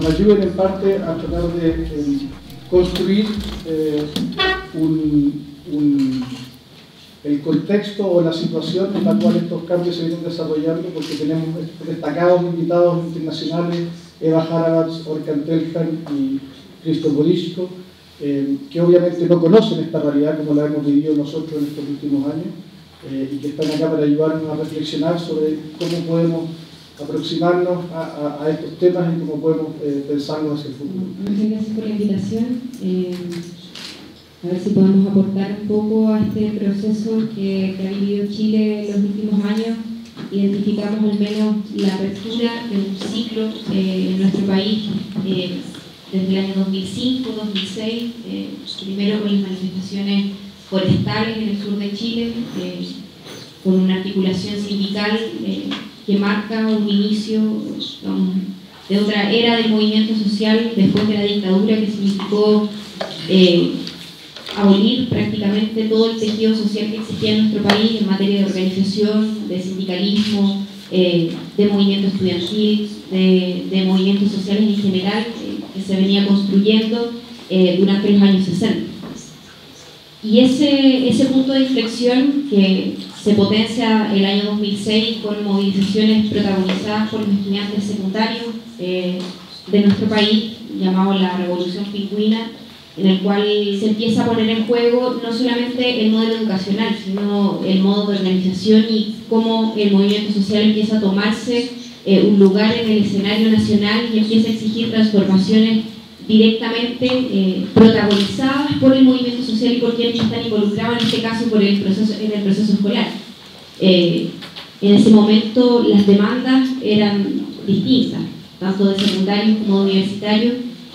nos ayuden en parte a tratar de construir el contexto o la situación en la cual estos cambios se vienen desarrollando, porque tenemos destacados invitados internacionales, Eva Harabatz, Orkan Telhan y Christoph Borysko, que obviamente no conocen esta realidad como la hemos vivido nosotros en estos últimos años, y que están acá para ayudarnos a reflexionar sobre cómo podemos aproximarnos a estos temas y cómo podemos pensarnos hacia el futuro. Muchas gracias por la invitación. A ver si podemos aportar un poco a este proceso que ha vivido Chile en los últimos años. Identificamos al menos la apertura de un ciclo en nuestro país desde el año 2005-2006, primero con las manifestaciones forestales en el sur de Chile, con una articulación sindical que marca un inicio de otra era del movimiento social después de la dictadura, que significó abolir prácticamente todo el tejido social que existía en nuestro país en materia de organización, de sindicalismo, de movimiento estudiantil, de movimientos sociales en general, que se venía construyendo durante los años 60. Y ese punto de inflexión que se potencia el año 2006 con movilizaciones protagonizadas por los estudiantes secundarios de nuestro país, llamado la Revolución Pingüina, en el cual se empieza a poner en juego no solamente el modelo educacional, sino el modo de organización y cómo el movimiento social empieza a tomarse un lugar en el escenario nacional y empieza a exigir transformaciones directamente protagonizadas por el movimiento social y por quienes están involucrados, en este caso en el proceso escolar. En ese momento las demandas eran distintas, tanto de secundarios como de universitarios.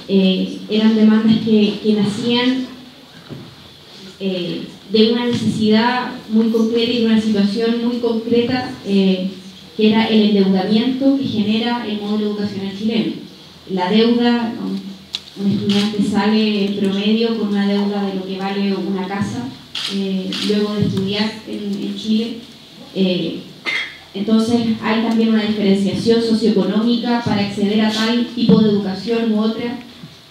Eran demandas que nacían de una necesidad muy concreta y de una situación muy concreta, que era el endeudamiento que genera el modelo educacional chileno. La deuda, un estudiante sale en promedio con una deuda de lo que vale una casa luego de estudiar en Chile. Entonces hay también una diferenciación socioeconómica para acceder a tal tipo de educación u otra.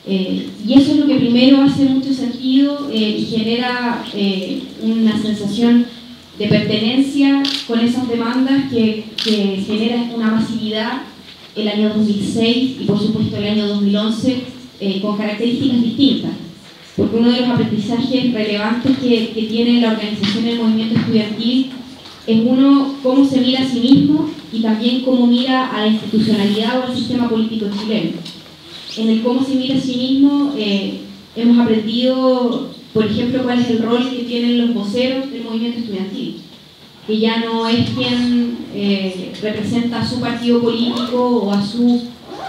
Y eso es lo que primero hace mucho sentido y genera una sensación de pertenencia con esas demandas que genera una masividad el año 2006 y por supuesto el año 2011 con características distintas. Porque uno de los aprendizajes relevantes que tiene la organización del movimiento estudiantil es uno, cómo se mira a sí mismo y también cómo mira a la institucionalidad o al sistema político chileno. En el cómo se mira a sí mismo hemos aprendido, por ejemplo, cuál es el rol que tienen los voceros del movimiento estudiantil, que ya no es quien representa a su partido político o a su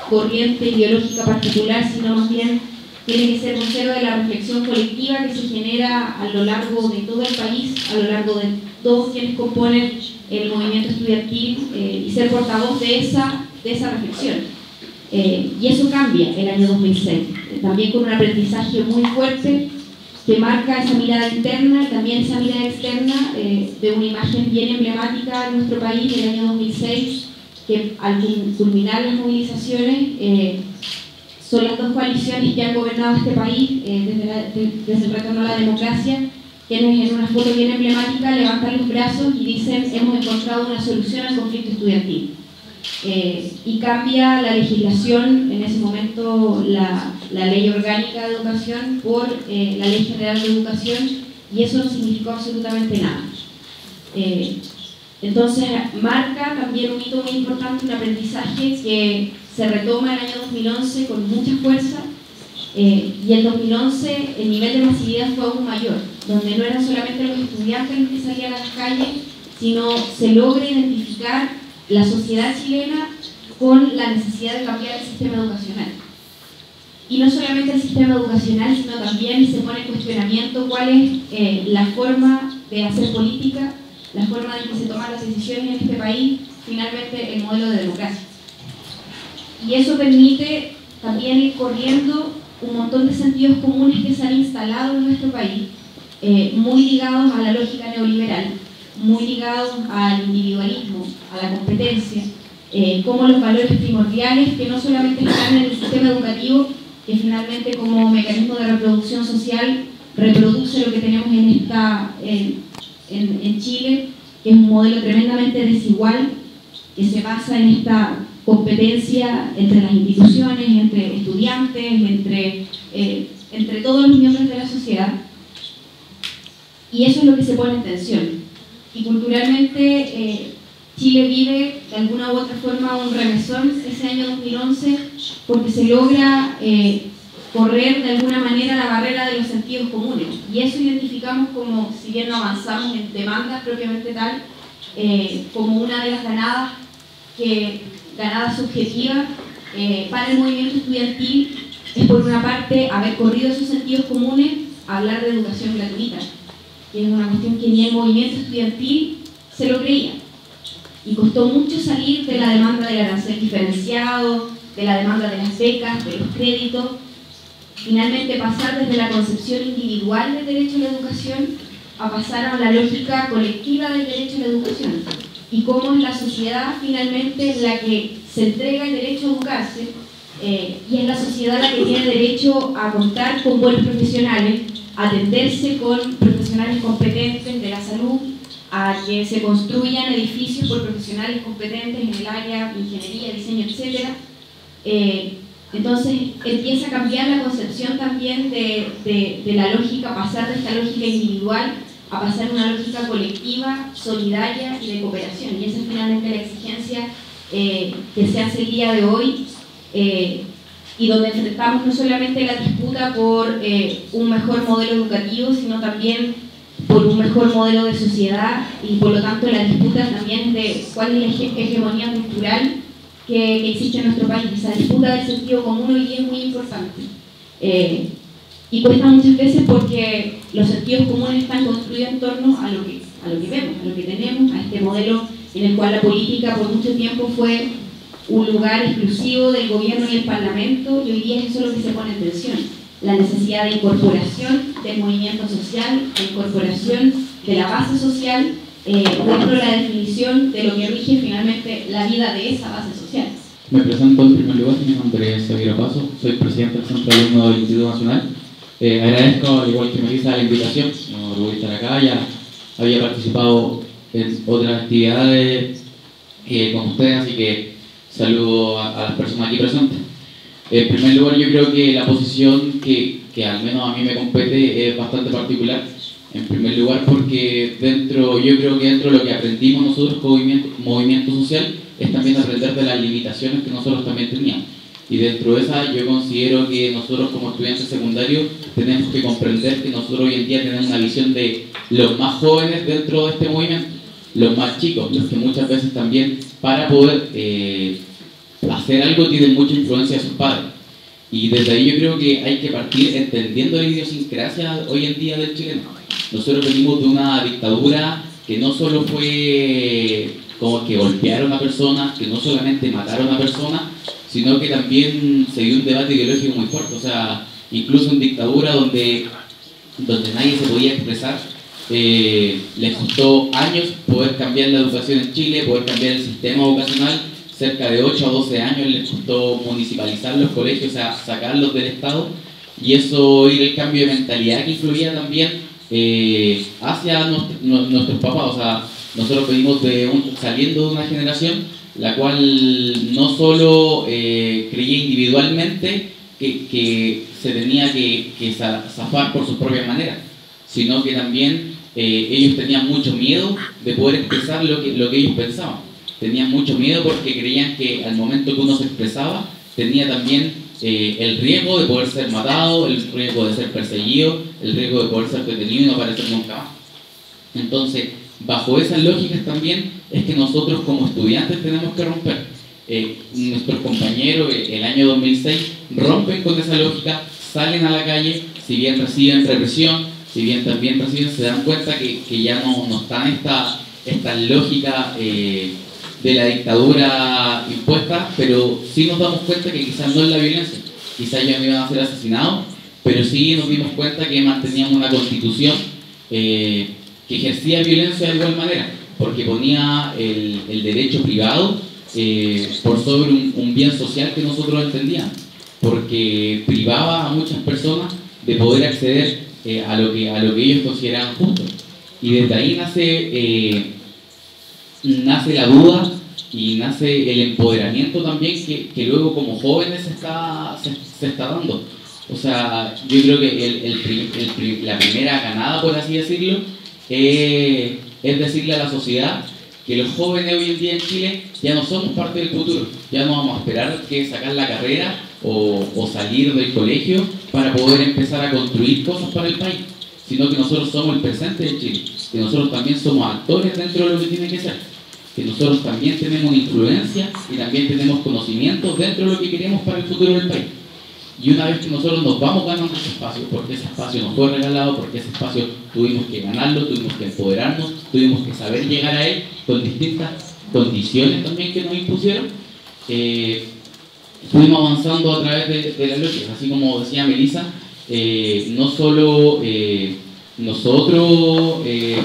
corriente ideológica particular, sino más bien tiene que ser vocero de la reflexión colectiva que se genera a lo largo de todo el país, a lo largo de todos quienes componen el movimiento estudiantil, y ser portavoz de esa reflexión. Y eso cambia el año 2006, también con un aprendizaje muy fuerte que marca esa mirada interna y también esa mirada externa de una imagen bien emblemática en nuestro país del año 2006, que al culminar las movilizaciones son las dos coaliciones que han gobernado este país desde el retorno a la democracia, quienes en una foto bien emblemática levantan los brazos y dicen: hemos encontrado una solución al conflicto estudiantil. Y cambia la legislación, en ese momento la ley orgánica de educación por la ley general de educación, y eso no significó absolutamente nada. Entonces marca también un hito muy importante, un aprendizaje que se retoma el año 2011 con mucha fuerza, y en 2011 el nivel de masividad fue aún mayor, donde no eran solamente los estudiantes los que salían a las calles, sino se logra identificar la sociedad chilena con la necesidad de cambiar el sistema educacional. Y no solamente el sistema educacional, sino también se pone en cuestionamiento cuál es la forma de hacer política, la forma en que se toman las decisiones en este país, finalmente el modelo de democracia. Y eso permite también ir corriendo un montón de sentidos comunes que se han instalado en nuestro país, muy ligados a la lógica neoliberal, muy ligados al individualismo, a la competencia, cómo los valores primordiales, que no solamente están en el sistema educativo, que finalmente como mecanismo de reproducción social reproduce lo que tenemos en Chile, que es un modelo tremendamente desigual, que se basa en esta competencia entre las instituciones, entre estudiantes, entre todos los miembros de la sociedad. Y eso es lo que se pone en tensión. Y culturalmente Chile vive de alguna u otra forma un remesón ese año 2011 porque se logra correr de alguna manera la barrera de los sentidos comunes. Y eso identificamos como, si bien no avanzamos en demandas propiamente tal, como una de las ganadas subjetivas para el movimiento estudiantil es, por una parte, haber corrido esos sentidos comunes, hablar de educación gratuita, que es una cuestión que ni el movimiento estudiantil se lo creía. Y costó mucho salir de la demanda del arancel diferenciado, de la demanda de las becas, de los créditos, finalmente pasar desde la concepción individual del derecho a la educación a pasar a la lógica colectiva del derecho a la educación. Y cómo es la sociedad finalmente la que se entrega el derecho a educarse, y es la sociedad la que tiene derecho a contar con buenos profesionales, a atenderse con profesionales competentes de la salud, a que se construyan edificios por profesionales competentes en el área de ingeniería, diseño, etc. Entonces empieza a cambiar la concepción también de la lógica, pasar de esta lógica individual a pasar a una lógica colectiva, solidaria y de cooperación. Y esa es finalmente la exigencia que se hace el día de hoy, y donde enfrentamos no solamente la disputa por un mejor modelo educativo, sino también por un mejor modelo de sociedad, y por lo tanto la disputa también de cuál es la hegemonía cultural que existe en nuestro país. Esa disputa del sentido común hoy día es muy importante. Y cuesta muchas veces porque los sentidos comunes están construidos en torno a lo que vemos, a lo que tenemos, a este modelo en el cual la política por mucho tiempo fue un lugar exclusivo del gobierno y el parlamento, y hoy día eso es lo que se pone en tensión. La necesidad de incorporación del movimiento social, de incorporación de la base social, dentro de la definición de lo que rige finalmente la vida de esa base social. Me presento en primer lugar, mi nombre es Xavier Opaso, soy presidente del Centro de Alumnos del Instituto Nacional. Agradezco, al igual que Melissa, la invitación. No voy a estar acá, ya había participado en otras actividades con ustedes, así que saludo a las personas aquí presentes. En primer lugar, yo creo que la posición que al menos a mí me compete es bastante particular. En primer lugar, porque yo creo que dentro de lo que aprendimos nosotros como movimiento social es también aprender de las limitaciones que nosotros también teníamos. Y dentro de esa, yo considero que nosotros como estudiantes secundarios tenemos que comprender que nosotros hoy en día tenemos una visión de los más jóvenes dentro de este movimiento, los más chicos, los que muchas veces también para poder hacer algo tienen mucha influencia de sus padres. Y desde ahí yo creo que hay que partir entendiendo la idiosincrasia hoy en día del chileno. Nosotros venimos de una dictadura que no solo fue como que golpearon a personas, que no solamente mataron a personas, sino que también se dio un debate ideológico muy fuerte. O sea, incluso en dictadura donde nadie se podía expresar, les costó años poder cambiar la educación en Chile, poder cambiar el sistema educacional. Cerca de 8 a 12 años les costó municipalizar los colegios, o sea, sacarlos del Estado, y eso era el cambio de mentalidad que influía también hacia nuestros papás. O sea, nosotros venimos saliendo de una generación la cual no solo creía individualmente que se tenía que zafar por sus propias maneras, sino que también ellos tenían mucho miedo de poder expresar lo que ellos pensaban. Tenían mucho miedo porque creían que al momento que uno se expresaba tenía también el riesgo de poder ser matado, el riesgo de ser perseguido, el riesgo de poder ser detenido y no aparecer nunca más. Entonces, bajo esas lógicas también es que nosotros como estudiantes tenemos que romper. Nuestros compañeros el año 2006 rompen con esa lógica, salen a la calle, si bien reciben represión, si bien también se dan cuenta que ya no está esta lógica de la dictadura impuesta, pero sí nos damos cuenta que quizás no es la violencia, quizás ya no iban a ser asesinados, pero sí nos dimos cuenta que manteníamos una constitución que ejercía violencia de igual manera, porque ponía el derecho privado por sobre un bien social que nosotros entendíamos, porque privaba a muchas personas de poder acceder a lo que ellos consideraban justo. Y desde ahí nace la duda y nace el empoderamiento también que luego como jóvenes se está dando. O sea, yo creo que la primera ganada, por así decirlo, es decirle a la sociedad que los jóvenes hoy en día en Chile ya no somos parte del futuro, ya no vamos a esperar que sacar la carrera o salir del colegio para poder empezar a construir cosas para el país, sino que nosotros somos el presente de Chile, que nosotros también somos actores dentro de lo que tiene que ser, que nosotros también tenemos influencia y también tenemos conocimientos dentro de lo que queremos para el futuro del país. Y una vez que nosotros nos vamos ganando ese espacio, porque ese espacio nos fue regalado, porque ese espacio tuvimos que ganarlo, tuvimos que empoderarnos, tuvimos que saber llegar a él con distintas condiciones también que nos impusieron, fuimos avanzando a través de las luchas. Así como decía Melissa, no solo nosotros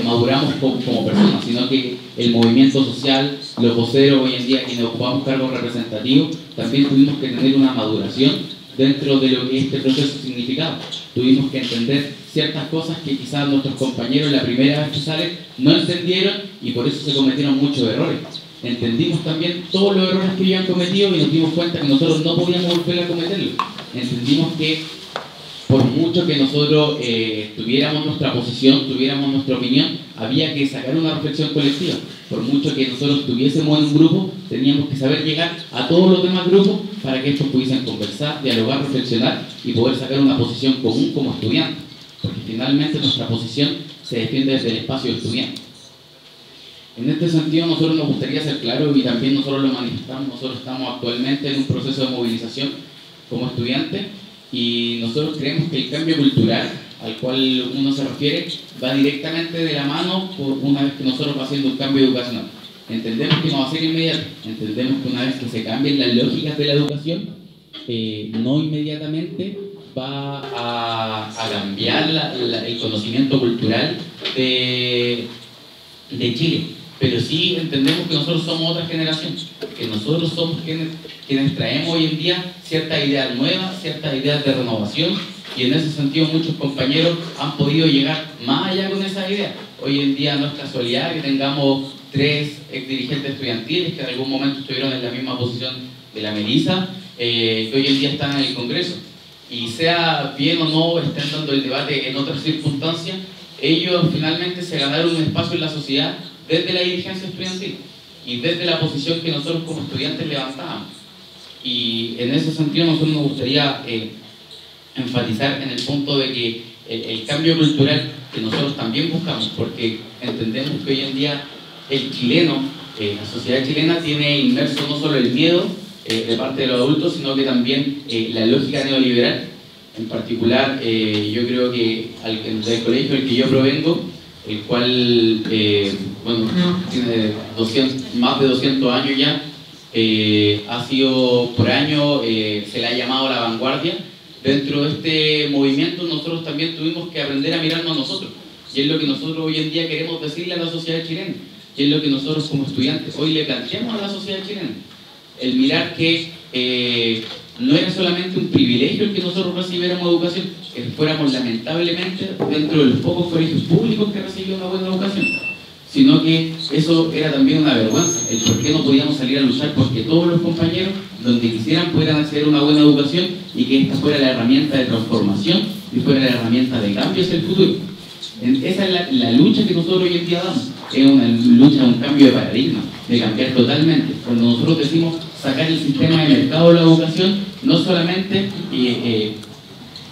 maduramos como personas, sino que el movimiento social, los voceros hoy en día quienes ocupamos cargos representativos, también tuvimos que tener una maduración dentro de lo que este proceso significaba. Tuvimos que entender ciertas cosas que quizás nuestros compañeros la primera vez que salen no entendieron y por eso se cometieron muchos errores. Entendimos también todos los errores que habían cometido y nos dimos cuenta que nosotros no podíamos volver a cometerlos. Entendimos que por mucho que nosotros tuviéramos nuestra posición, tuviéramos nuestra opinión, había que sacar una reflexión colectiva. Por mucho que nosotros estuviésemos en un grupo, teníamos que saber llegar a todos los demás grupos para que estos pudiesen conversar, dialogar, reflexionar y poder sacar una posición común como estudiantes. Porque finalmente nuestra posición se defiende desde el espacio de estudiantes. En este sentido, nosotros nos gustaría ser claros y también nosotros lo manifestamos. Nosotros estamos actualmente en un proceso de movilización como estudiantes y nosotros creemos que el cambio cultural al cual uno se refiere va directamente de la mano por una vez que nosotros va haciendo un cambio educacional. Entendemos que no va a ser inmediato, entendemos que una vez que se cambien las lógicas de la educación, no inmediatamente va a cambiar el conocimiento cultural de Chile. Pero sí entendemos que nosotros somos otra generación, que nosotros somos quienes traemos hoy en día ciertas ideas nuevas, ciertas ideas de renovación, y en ese sentido muchos compañeros han podido llegar más allá con esas ideas. Hoy en día no es casualidad que tengamos 3 exdirigentes estudiantiles que en algún momento estuvieron en la misma posición de la Melissa, que hoy en día están en el Congreso. Y sea bien o no estén dando el debate en otras circunstancias, ellos finalmente se ganaron un espacio en la sociedad desde la dirigencia estudiantil y desde la posición que nosotros como estudiantes levantábamos. Y en ese sentido nosotros nos gustaría enfatizar en el punto de que el cambio cultural que nosotros también buscamos, porque entendemos que hoy en día el chileno, la sociedad chilena tiene inmerso no solo el miedo de parte de los adultos, sino que también la lógica neoliberal. En particular, yo creo que del colegio del que yo provengo, el cual bueno, tiene más de 200 años ya, ha sido por año, se le ha llamado la vanguardia. Dentro de este movimiento nosotros también tuvimos que aprender a mirarnos a nosotros, y es lo que nosotros hoy en día queremos decirle a la sociedad chilena, y es lo que nosotros como estudiantes hoy le planteamos a la sociedad chilena, el mirar que no era solamente un privilegio el que nosotros recibiéramos educación, que fuéramos lamentablemente dentro de los pocos colegios públicos que recibían una buena educación, sino que eso era también una vergüenza, el por qué no podíamos salir a luchar porque todos los compañeros, donde quisieran, pudieran acceder a una buena educación y que esta fuera la herramienta de transformación y fuera la herramienta de cambio hacia el futuro. Esa es la lucha que nosotros hoy en día damos, es una lucha, un cambio de paradigma, de cambiar totalmente. Cuando nosotros decimos sacar el sistema de mercado de la educación, no solamente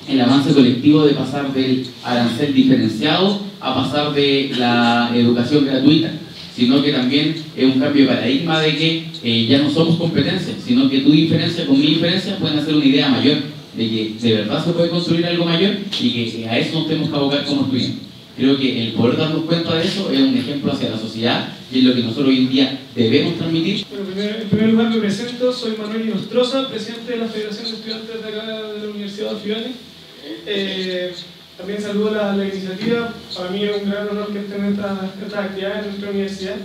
el avance colectivo de pasar del arancel diferenciado a pasar de la educación gratuita, sino que también es un cambio de paradigma de que ya no somos competencias, sino que tu diferencia con mi diferencia pueden hacer una idea mayor, de que de verdad se puede construir algo mayor y que a eso nos tenemos que abocar como estudiantes. Creo que el poder darnos cuenta de eso es un ejemplo hacia la sociedad y es lo que nosotros hoy en día debemos transmitir. Bueno, en primer lugar me presento, soy Manuel Inostroza, presidente de la Federación de Estudiantes de acá de la Universidad de O'Higgins. También saludo la iniciativa, para mí es un gran honor que estén estas actividades en nuestra universidad.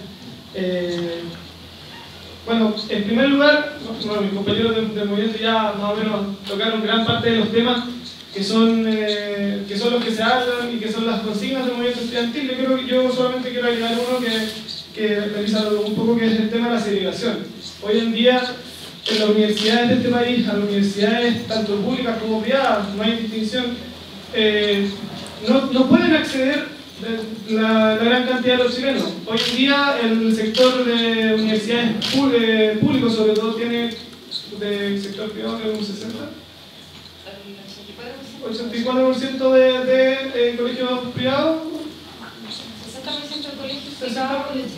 Bueno, en primer lugar, bueno, mis compañeros del movimiento ya más o menos tocaron gran parte de los temas que son los que se hablan y que son las consignas del movimiento estudiantil. Yo solamente quiero agregar uno que revisa un poco, que es el tema de la segregación. Hoy en día, en las universidades de este país, a las universidades tanto públicas como privadas, no hay distinción, no pueden acceder la gran cantidad de los chilenos. Hoy en día el sector de universidades públicos sobre todo tiene, del sector privado creo un 60%, 84% de colegios privados, 60% de colegios privados y el 84%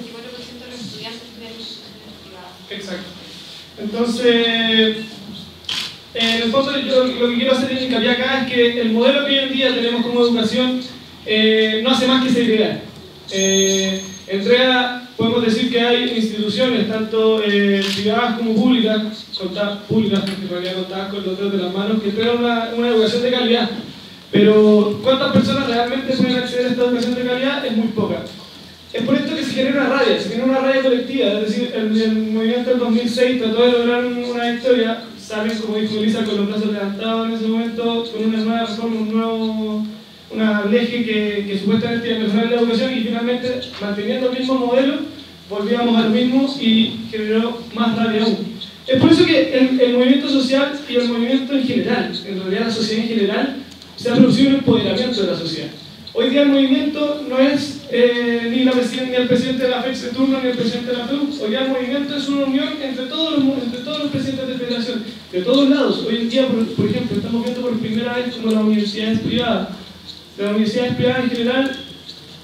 de los estudiantes privados. Exacto. Entonces, en el fondo yo lo que quiero hacer en hincapié acá es que el modelo que hoy en día tenemos como educación no hace más que segregar. Podemos decir que hay instituciones, tanto privadas como públicas, públicas que en realidad contadas con los dedos de las manos, que entregan una educación de calidad. Pero ¿cuántas personas realmente pueden acceder a esta educación de calidad? Es muy poca. Es por esto que se genera una rabia colectiva. Es decir, el movimiento del 2006 trató de lograr una victoria, saben, como dijo Elisa, con los brazos levantados en ese momento, con una nueva reforma, una ley que supuestamente iba a mejorar la educación, y finalmente, manteniendo el mismo modelo, volvíamos al mismo y generó más rabia aún. Es por eso que el movimiento social y el movimiento en general, en realidad la sociedad en general, se ha producido un empoderamiento de la sociedad. Hoy día el movimiento no es ni el presidente de la FEX de turno ni el presidente de la FEU. Hoy día el movimiento es una unión entre todos los presidentes de federación, de todos lados. Hoy en día, por ejemplo, estamos viendo por primera vez como las universidades privadas. Las universidades privadas en general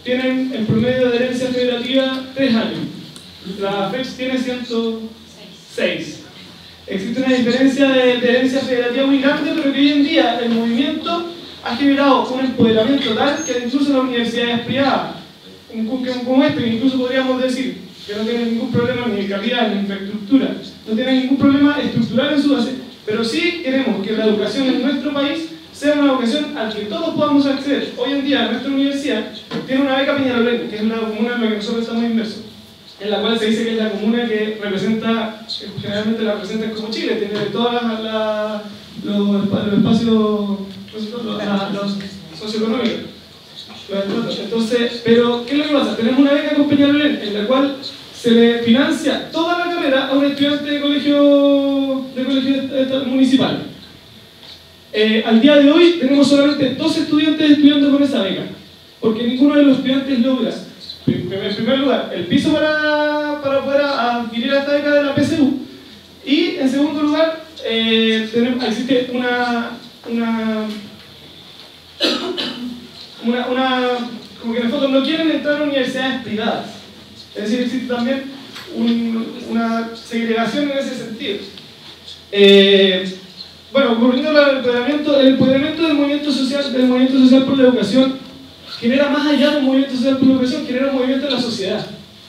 tienen en promedio de adherencia federativa 3 años. La FEX tiene 106. Existe una diferencia de adherencia federativa muy grande, pero que hoy en día el movimiento ha generado un empoderamiento tal que incluso las universidades privadas, como este, incluso podríamos decir que no tienen ningún problema ni de calidad ni de infraestructura, no tienen ningún problema estructural en su base, pero sí queremos que la educación en nuestro país sea una educación a la que todos podamos acceder. Hoy en día nuestra universidad tiene una beca Peñalolén, que es una comuna en la que nosotros estamos inmersos, en la cual se dice que es la comuna que representa, generalmente la representan como Chile, tiene todos los espacios, los socioeconómicos. Entonces, pero ¿qué es lo que pasa? Tenemos una beca con Peñalolén, en la cual se le financia toda la carrera a un estudiante de colegio municipal. Al día de hoy tenemos solamente 2 estudiantes estudiando con esa beca, porque ninguno de los estudiantes logra, en primer lugar, el piso para poder adquirir esta beca de la PSU, y en segundo lugar, existe como que en el fondo no quieren entrar a universidades privadas. Es decir, existe también una segregación en ese sentido. Bueno, volviendo al empoderamiento, el empoderamiento del movimiento social por la educación genera, más allá del movimiento social por la educación, genera un movimiento de la sociedad.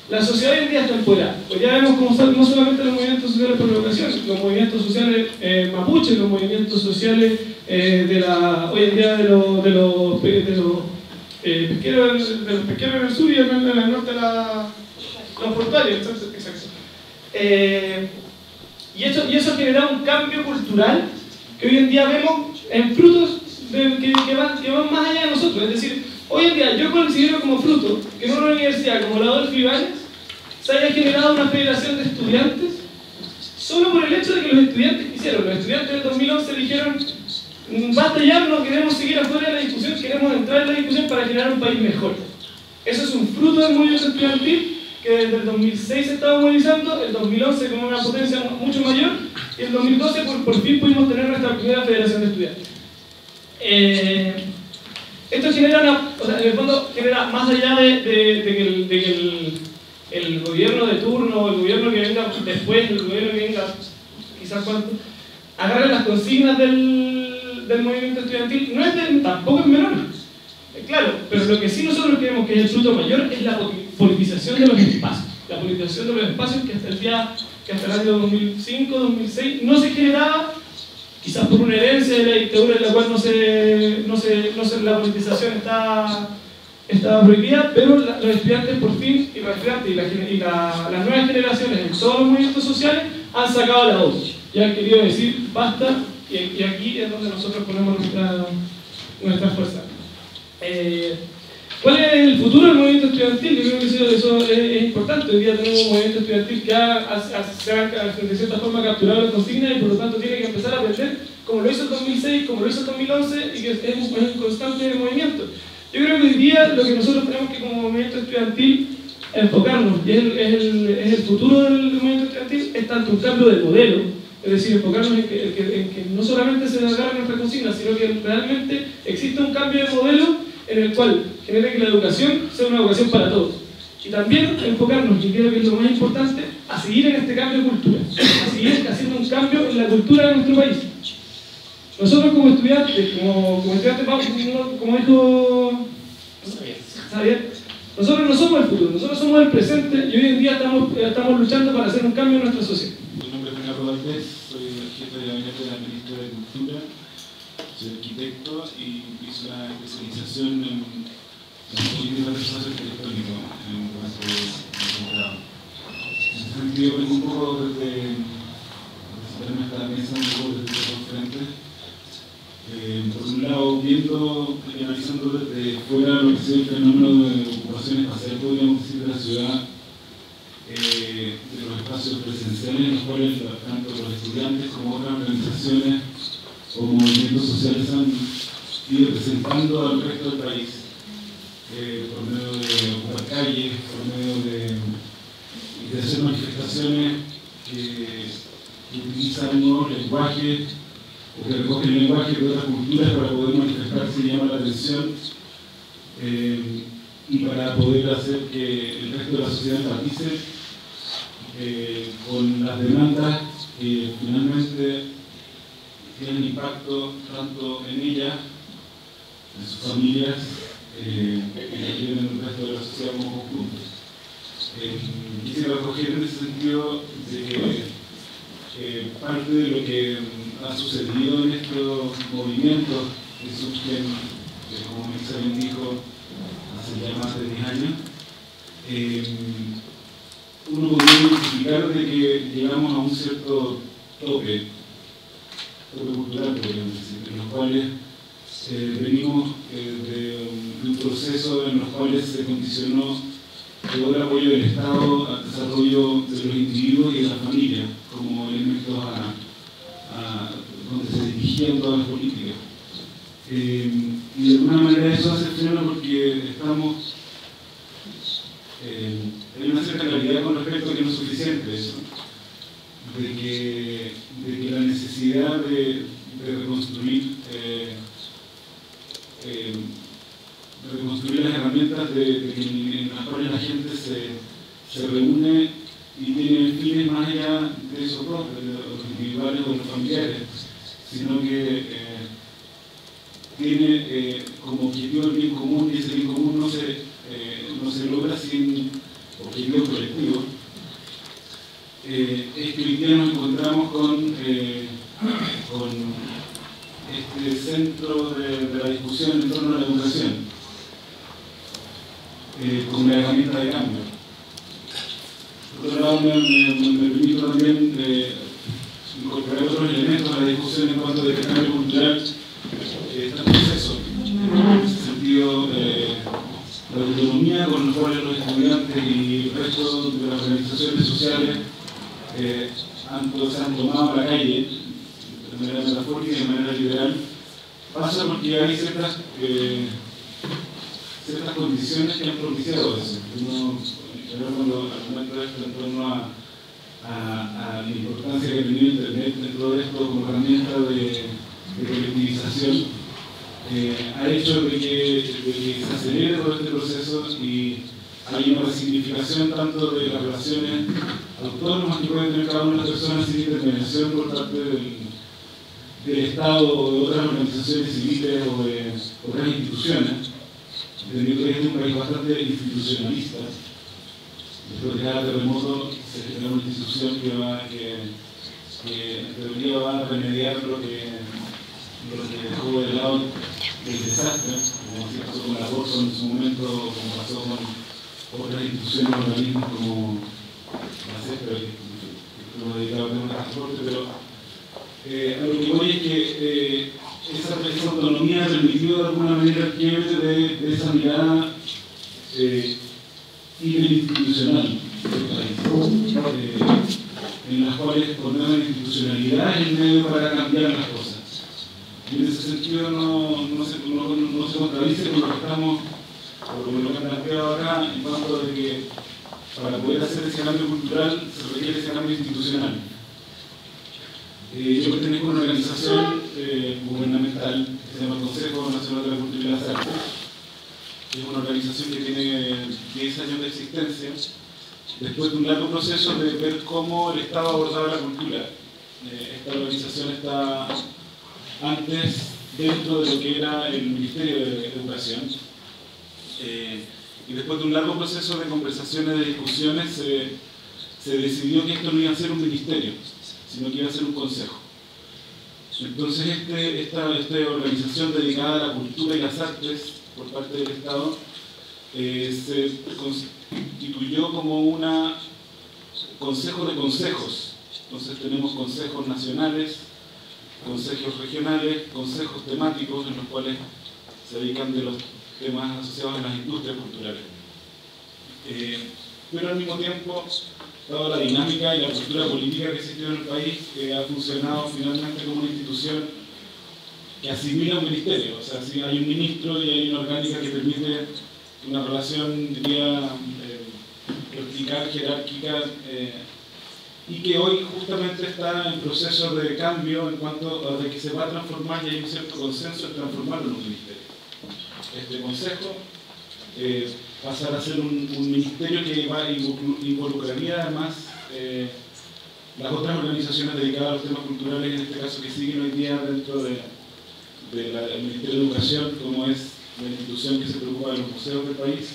La sociedad hoy en día está empoderada. Hoy ya vemos cómo están no solamente los movimientos sociales por la educación, los movimientos sociales mapuches, los movimientos sociales hoy en día de los pesqueros en el sur y en el norte de los portuarios. Exacto. Y eso ha generado un cambio cultural que hoy en día vemos en frutos que van más allá de nosotros. Es decir, hoy en día yo considero como fruto que en una universidad como la Adolfo Ibáñez se haya generado una federación de estudiantes solo por el hecho de que los estudiantes quisieron. Los estudiantes del 2011 dijeron: basta ya, no queremos seguir afuera de la discusión, queremos entrar en la discusión para generar un país mejor. Eso es un fruto del movimiento estudiantil que desde el 2006 se estaba movilizando, el 2011 con una potencia mucho mayor, y el 2012 por fin pudimos tener nuestra primera federación de estudiantes. Esto genera en el fondo genera, más allá de que el gobierno de turno, el gobierno que venga después, el gobierno que venga quizás cuánto, agarre las consignas del movimiento estudiantil, tampoco es menor. Claro, pero lo que sí nosotros creemos que es el fruto mayor es la politización de los espacios. La politización de los espacios que hasta el año 2005, 2006 no se generaba, quizás por una herencia de la dictadura en la cual la politización está estaba prohibida, pero los estudiantes por fin, y los estudiantes las nuevas generaciones en todos los movimientos sociales han sacado la voz y han querido decir basta, y aquí es donde nosotros ponemos nuestra fuerza. ¿Cuál es el futuro del movimiento estudiantil? Yo creo que eso es importante. Hoy día tenemos un movimiento estudiantil que se ha de cierta forma capturado la consigna y por lo tanto tiene que empezar a aprender como lo hizo el 2006, como lo hizo el 2011 y que es un constante movimiento. Yo creo que hoy día lo que nosotros tenemos que como movimiento estudiantil enfocarnos, y es el futuro del movimiento estudiantil, es tanto un cambio de modelo, es decir, enfocarnos en que no solamente se agarra nuestra consigna, sino que realmente existe un cambio de modelo en el cual genere que la educación sea una educación para todos. Y también enfocarnos, y creo que es lo más importante, a seguir en este cambio de cultura, a seguir haciendo un cambio en la cultura de nuestro país. Nosotros como estudiantes, como dijo Javier, nosotros no somos el futuro, nosotros somos el presente y hoy en día estamos luchando para hacer un cambio en nuestra sociedad. Mi nombre es Ricardo Valdés, soy el jefe de gabinete de la Ministra de Cultura, soy arquitecto y hice una especialización en política de espacio arquitectónico en un curso de doctorado. En ese sentido, vengo un poco desde esta mesa, un poco desde otros frentes. Por un lado, viendo y analizando desde fuera lo que ha sido el fenómeno de ocupación espacial, podríamos decir, de la ciudad, de los espacios presenciales en los cuales tanto los estudiantes como otras organizaciones o movimientos sociales han ido presentando al resto del país por medio de ocupar calles, por medio de hacer manifestaciones que utilizan nuevos lenguajes o que recogen el lenguaje de otras culturas para poder manifestarse y llamar la atención y para poder hacer que el resto de la sociedad empatice con las demandas que finalmente tienen impacto tanto en ella, en sus familias, y también en el resto de la sociedad como conjunto. Quisiera recoger en ese sentido de que parte de lo que ha sucedido en estos movimientos que surgen, como Isabel dijo, hace ya más de 10 años, uno podría identificar de que llegamos a un cierto tope cultural, podríamos decir, en los cuales venimos de un proceso en los cuales se condicionó todo el apoyo del Estado al desarrollo de los individuos y de las familias como elementos donde se dirigían todas las políticas. Y de alguna manera eso hace freno porque estamos hay una cierta claridad con respecto a que no es suficiente eso, de que la necesidad de reconstruir las herramientas en las cuales la gente se reúne y tiene fines más allá de esos dos, de los individuales o de los familiares, sino que tiene como objetivo el bien común, y ese bien común no se logra sin objetivos colectivos. Es que hoy día nos encontramos con este centro de la discusión en torno a la educación, con la herramienta de cambio. Por otro lado, me permito también incorporar otros elementos a la discusión en cuanto a que el cambio cultural está en proceso. En ese sentido, la autonomía con la cual los estudiantes y el resto de las organizaciones sociales se han tomado a la calle de manera metafórica y de manera literal, pasa porque hay ciertas condiciones que han propiciado eso. Cuando argumento esto en torno a la importancia que ha tenido Internet dentro de esto como herramienta de colectivización, ha hecho de que se acelere todo este proceso y hay una resignificación tanto de las relaciones autónomas que pueden tener cada una de las personas sin intermediación por parte del Estado o de otras organizaciones civiles o de otras instituciones. Entendiendo que este es un país bastante institucionalista. Después de cada terremoto se genera una institución que en teoría va a remediar lo que dejó de lado el desastre, como así pasó con la Bolsa en su momento, como pasó con otras instituciones, organismos como la CEPRA, que estuvo dedicado a temas de transporte, pero a lo que voy es que esa autonomía ha permitido de alguna manera el quiebre de esa mirada interinstitucional del país, en las cuales poner la institucionalidad es el medio para cambiar las cosas. Y en ese sentido no se contradice con lo que estamos, con lo que han planteado acá, en cuanto de que para poder hacer ese cambio cultural se requiere ese cambio institucional. Yo pertenezco a una organización gubernamental que se llama Consejo Nacional de la Cultura y las Artes. Es una organización que tiene 10 años de existencia, después de un largo proceso de ver cómo el Estado abordaba la cultura. Esta organización está antes dentro de lo que era el Ministerio de Educación. Y después de un largo proceso de conversaciones, de discusiones, se decidió que esto no iba a ser un ministerio, sino que iba a ser un consejo. Entonces esta organización dedicada a la cultura y las artes por parte del Estado se constituyó como un consejo de consejos. Entonces tenemos consejos nacionales, consejos regionales, consejos temáticos en los cuales se dedican de los temas asociados a las industrias culturales. Pero al mismo tiempo, dada la dinámica y la cultura política que existió en el país, ha funcionado finalmente como una institución que asimila un ministerio. O sea, si hay un ministro y hay una orgánica que permite una relación, diría, vertical, jerárquica, y que hoy justamente está en proceso de cambio en cuanto a que se va a transformar, y hay un cierto consenso en transformarlo en un ministerio. Este consejo pasará a ser un ministerio que involucraría además las otras organizaciones dedicadas a los temas culturales, en este caso que siguen hoy día dentro del Ministerio de Educación, como es la institución que se preocupa de los museos del país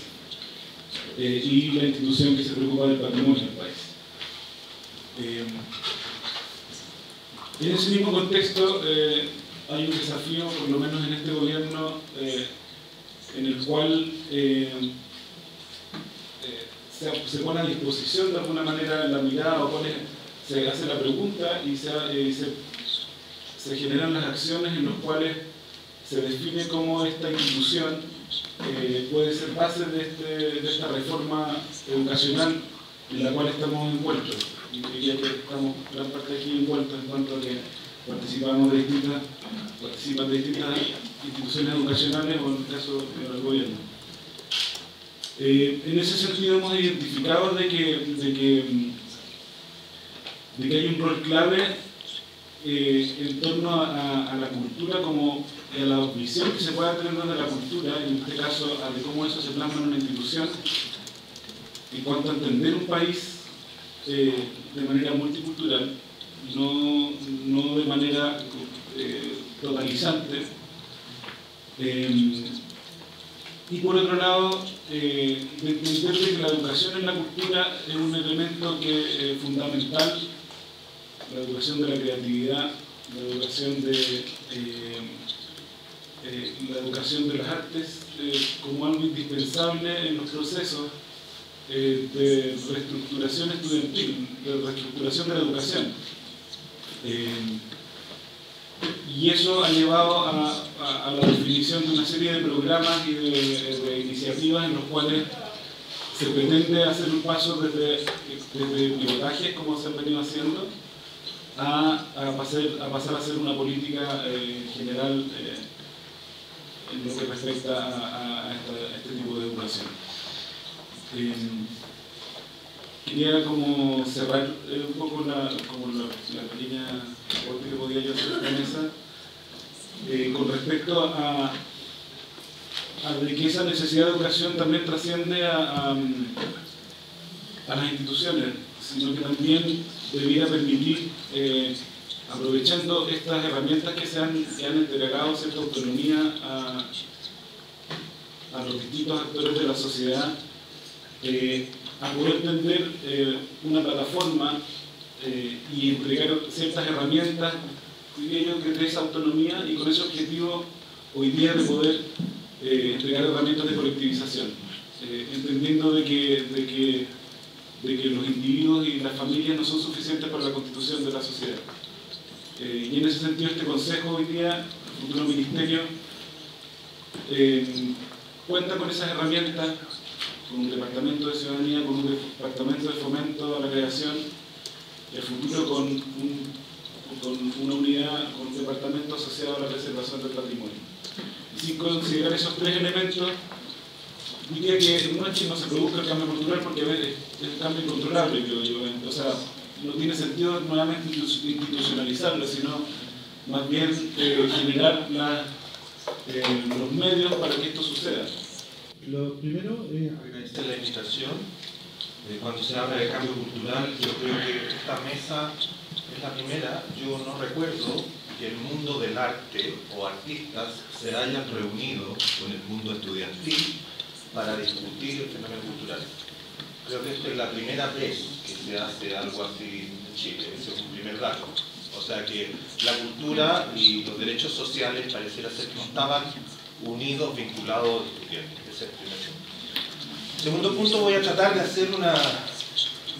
y la institución que se preocupa del patrimonio del país. En ese mismo contexto hay un desafío, por lo menos en este gobierno, en el cual se pone a disposición de alguna manera la mirada, o se hace la pregunta y se generan las acciones en las cuales se define cómo esta institución puede ser base de esta reforma educacional en la cual estamos envueltos. Y diría que estamos gran parte aquí envueltos en cuanto a que participan de distintas instituciones educacionales o en el caso del gobierno. En ese sentido hemos identificado de que hay un rol clave en torno a la cultura como a la visión que se pueda tener desde la cultura, en este caso de cómo eso se plasma en una institución, en cuanto a entender un país de manera multicultural, no de manera totalizante. Y por otro lado, entender que la educación en la cultura es un elemento que es fundamental, la educación de la creatividad, la educación de las artes, como algo indispensable en los procesos de reestructuración estudiantil, de reestructuración de la educación. Y eso ha llevado a la definición de una serie de programas y de iniciativas en los cuales se pretende hacer un paso desde pilotajes, como se han venido haciendo, a pasar a ser una política general en lo que respecta a este tipo de educación. Quería como cerrar un poco la pequeña aporte que podía yo hacer en esa, con respecto a de que esa necesidad de educación también trasciende a las instituciones, sino que también debiera permitir, aprovechando estas herramientas que han entregado cierta autonomía a los distintos actores de la sociedad, a poder tender una plataforma y entregar ciertas herramientas, diría yo, que de esa autonomía y con ese objetivo hoy día de poder entregar herramientas de colectivización, entendiendo de que los individuos y las familias no son suficientes para la constitución de la sociedad. Y en ese sentido este Consejo hoy día, el futuro Ministerio, cuenta con esas herramientas, con un departamento de ciudadanía, con un departamento de fomento a la creación, el futuro con una unidad, con un departamento asociado a la preservación del patrimonio. Y sin considerar esos tres elementos, diría que no es que no se produzca el cambio cultural, porque es un cambio incontrolable, creo yo. O sea, no tiene sentido nuevamente institucionalizarlo, sino más bien generar los medios para que esto suceda. Lo primero es agradecer la invitación. Cuando se habla de cambio cultural, yo creo que esta mesa es la primera. Yo no recuerdo que el mundo del arte o artistas se hayan reunido con el mundo estudiantil para discutir el fenómeno cultural. Creo que esta es la primera vez que se hace algo así en Chile. Ese es un primer dato. O sea que la cultura y los derechos sociales pareciera ser que no estaban unidos, vinculados, estudiantes. Ese es el primer punto. Segundo punto, voy a tratar de hacer una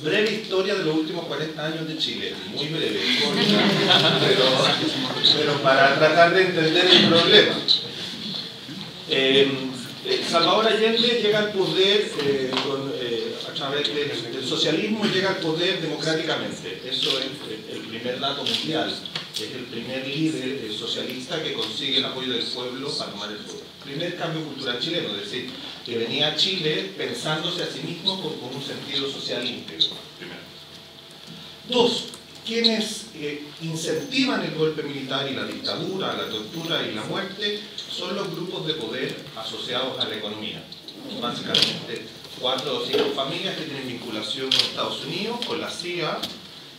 breve historia de los últimos 40 años de Chile. Muy breve, corta, pero para tratar de entender el problema. Salvador Allende llega al poder a través del socialismo, llega al poder democráticamente. Eso es el primer dato mundial. Es el primer líder socialista que consigue el apoyo del pueblo para tomar el poder. Primer cambio cultural chileno, es decir, que venía a Chile pensándose a sí mismo con un sentido social íntegro. Primero. Dos, quienes incentivan el golpe militar y la dictadura, la tortura y la muerte son los grupos de poder asociados a la economía. Básicamente 4 o 5 familias que tienen vinculación con Estados Unidos, con la CIA,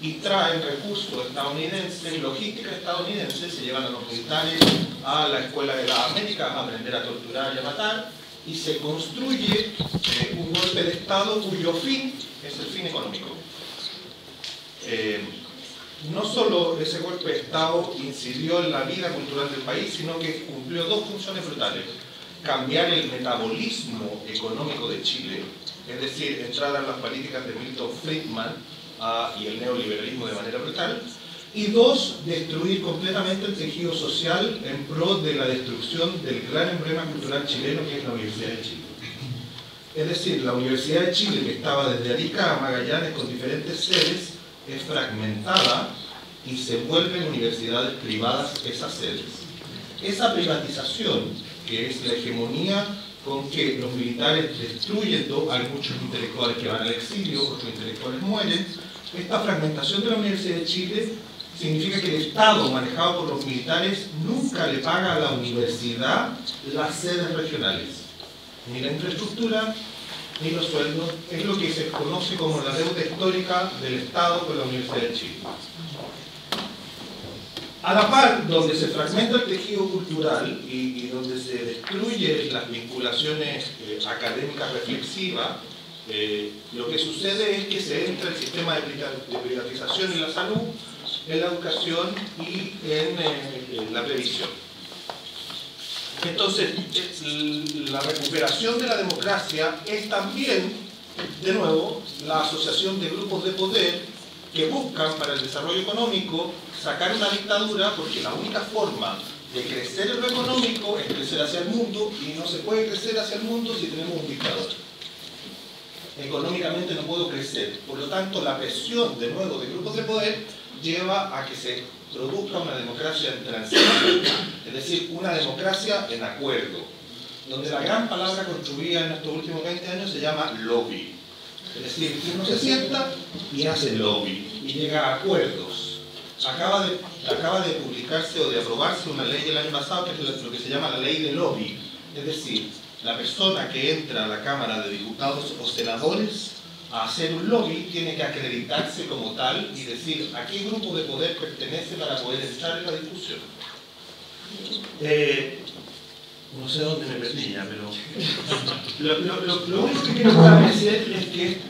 y traen recursos estadounidenses, logística estadounidense, se llevan a los militares a la Escuela de las Américas a aprender a torturar y a matar, y se construye un golpe de Estado cuyo fin es el fin económico. No solo ese golpe de Estado incidió en la vida cultural del país, sino que cumplió 2 funciones brutales. Cambiar el metabolismo económico de Chile, es decir, entrar a las políticas de Milton Friedman y el neoliberalismo de manera brutal. Y 2, destruir completamente el tejido social en pro de la destrucción del gran emblema cultural chileno que es la Universidad de Chile. Es decir, la Universidad de Chile, que estaba desde Arica a Magallanes con diferentes sedes, es fragmentada y se vuelven universidades privadas esas sedes. Esa privatización, que es la hegemonía con que los militares destruyen todo, hay muchos intelectuales que van al exilio, otros intelectuales mueren. Esta fragmentación de la Universidad de Chile significa que el Estado, manejado por los militares, nunca le paga a la universidad las sedes regionales, ni la infraestructura, ni los sueldos. Es lo que se conoce como la deuda histórica del Estado con la Universidad de Chile. A la par, donde se fragmenta el tejido cultural y donde se destruyen las vinculaciones académicas reflexivas, lo que sucede es que se entra el sistema de privatización en la salud, en la educación y en la previsión. Entonces, la recuperación de la democracia es también, de nuevo, la asociación de grupos de poder que buscan para el desarrollo económico sacar una dictadura, porque la única forma de crecer en lo económico es crecer hacia el mundo, y no se puede crecer hacia el mundo si tenemos un dictador. Económicamente no puedo crecer, por lo tanto la presión de nuevo de grupos de poder lleva a que se produzca una democracia en transición, es decir, una democracia en acuerdo, donde la gran palabra construida en estos últimos 20 años se llama lobby. Es decir, uno se sienta y hace lobby y llega a acuerdos. Acaba de publicarse o de aprobarse una ley el año pasado que es lo que se llama la ley de lobby. Es decir, la persona que entra a la Cámara de Diputados o Senadores a hacer un lobby tiene que acreditarse como tal y decir a qué grupo de poder pertenece para poder entrar en la discusión. No sé dónde me perdí ya, pero lo único que quiero establecer es que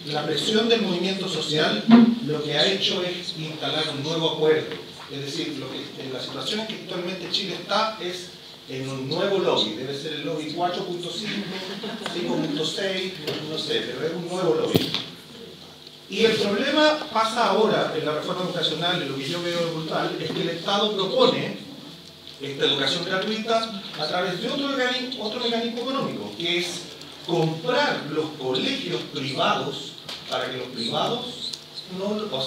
la presión del movimiento social lo que ha hecho es instalar un nuevo acuerdo. Es decir, en la situación en que actualmente Chile está es en un nuevo lobby, debe ser el lobby 4.5, 5.6, no sé, pero es un nuevo lobby. Y el problema pasa ahora en la reforma educacional, en lo que yo veo brutal, es que el Estado propone esta educación gratuita a través de otro mecanismo económico, que es comprar los colegios privados para que los privados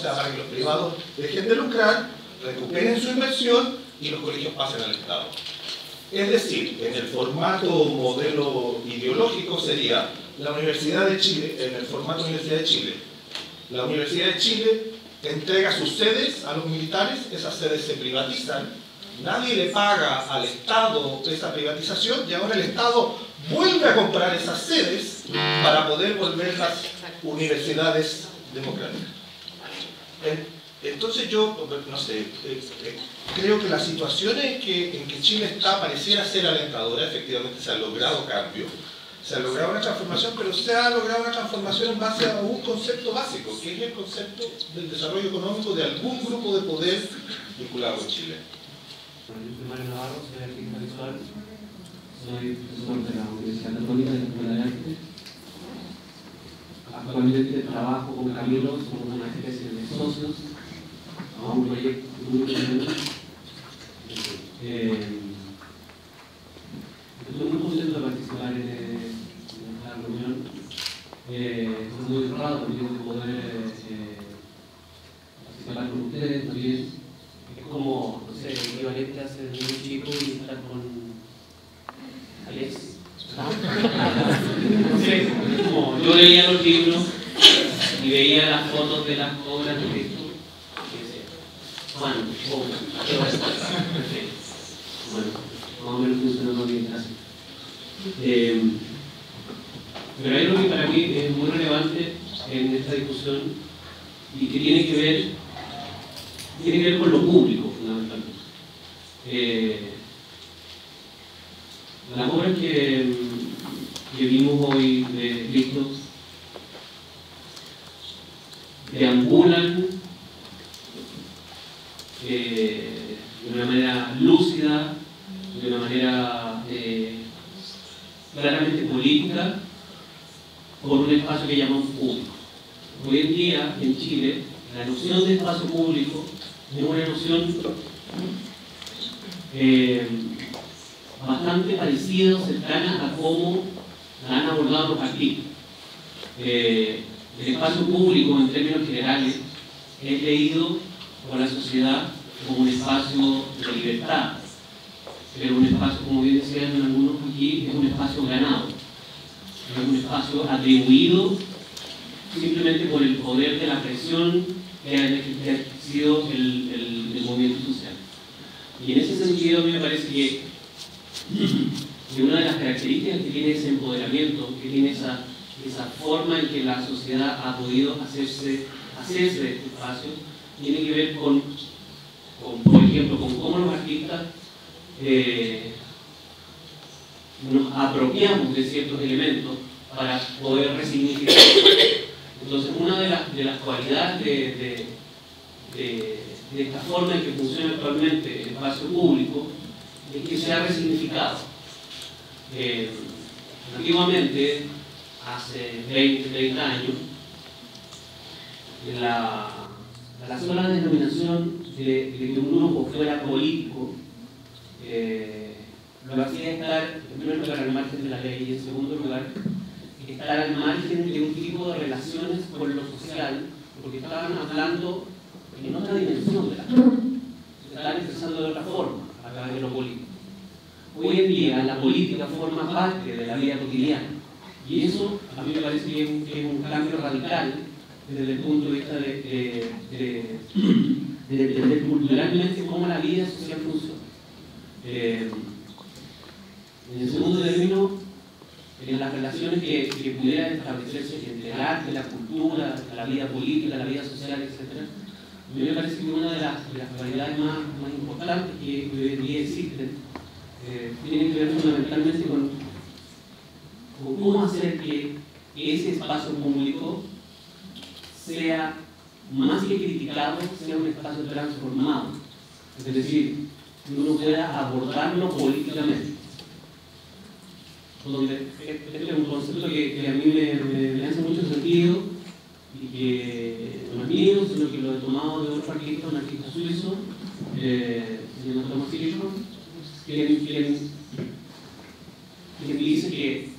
para que los privados dejen de lucrar, recuperen su inversión y los colegios pasen al Estado. Es decir, en el formato modelo ideológico sería la Universidad de Chile, en el formato Universidad de Chile. La Universidad de Chile entrega sus sedes a los militares, esas sedes se privatizan, nadie le paga al Estado esa privatización y ahora el Estado vuelve a comprar esas sedes para poder volverlas universidades democráticas. Entonces yo, no sé, creo que la situación en que Chile está pareciera ser alentadora, efectivamente se ha logrado cambio, se ha logrado una transformación, pero se ha logrado una transformación en base a un concepto básico, que es el concepto del desarrollo económico de algún grupo de poder vinculado con Chile. Yo soy Mario Navarro, soy artista visual, soy profesor de la Universidad Católica de la Escuela de Arte. Actualmente trabajo con Camilo, somos una especie de socios a un proyecto muy estoy muy contento de participar en esta reunión. Estoy muy honrado también de poder participar con ustedes también. Es como, no sé, el equivalente a ser muy chico y estar con Alex. No sé, es como yo leía los libros y veía las fotos de las obras de Cristo y decía, Juan, ¿qué va a estar? Bueno, más o menos funcionando bien así. Pero hay algo que para mí es muy relevante en esta discusión y que tiene que ver con lo público, fundamentalmente. Las obras que vimos hoy de Cristo deambulan de una manera lúcida, de una manera claramente política, por un espacio que llamamos público. Hoy en día, en Chile, la noción de espacio público es una noción bastante parecida o cercana a cómo la han abordado los partidos. El espacio público, en términos generales, es leído por la sociedad como un espacio de libertad, pero un espacio, como bien decían algunos aquí, es un espacio ganado, es un espacio atribuido simplemente por el poder de la presión que ha sido el movimiento social. Y en ese sentido, a mí me parece que una de las características que tiene ese empoderamiento, que tiene esa forma en que la sociedad ha podido hacerse de este espacio, tiene que ver con, por ejemplo, con cómo los artistas nos apropiamos de ciertos elementos para poder resignificar. Entonces, una de las cualidades de esta forma en que funciona actualmente el espacio público es que se ha resignificado. Antiguamente, hace 20, 30 años, la sola denominación de que un grupo fuera político lo hacía estar, en primer lugar, al margen de la ley y, en segundo lugar, estar al margen de un tipo de relaciones con lo social, porque estaban hablando en otra dimensión de la vida, se estaban expresando de otra forma a través de lo político. Hoy en día la política forma parte de la vida cotidiana y eso a mí me parece que es un cambio radical desde el punto de vista de entender culturalmente cómo la vida social funciona. En el segundo término, en las relaciones que pudieran establecerse entre el arte, la cultura, la vida política, la vida social, etc., a mí me parece que una de las cualidades más importantes que hoy en día existen tiene que ver fundamentalmente con cómo hacer que ese espacio público sea más que criticado, sea un espacio transformado. Es decir, y uno pueda abordarlo políticamente. Este es un concepto que a mí me hace mucho sentido y que no es mío, sino que lo he tomado de otro artista, un artista suizo, se llama Thomas Tillichmann, quien dice que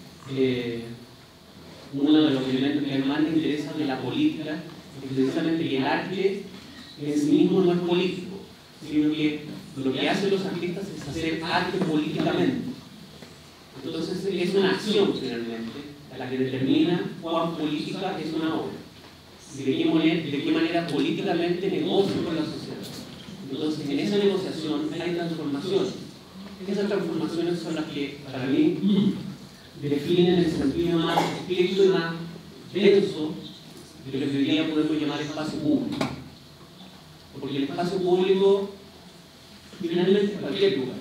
uno de los elementos que más le interesa de la política es precisamente que el arte en sí mismo no es político, sino que lo que hacen los artistas es hacer arte políticamente. Entonces es una acción finalmente la que determina cuán política es una obra, de qué manera políticamente negocia con la sociedad. Entonces en esa negociación hay transformaciones. Esas transformaciones son las que para mí definen el sentido más estricto y más denso de lo que hoy día podemos llamar espacio público. Porque el espacio público finalmente es cualquier lugar.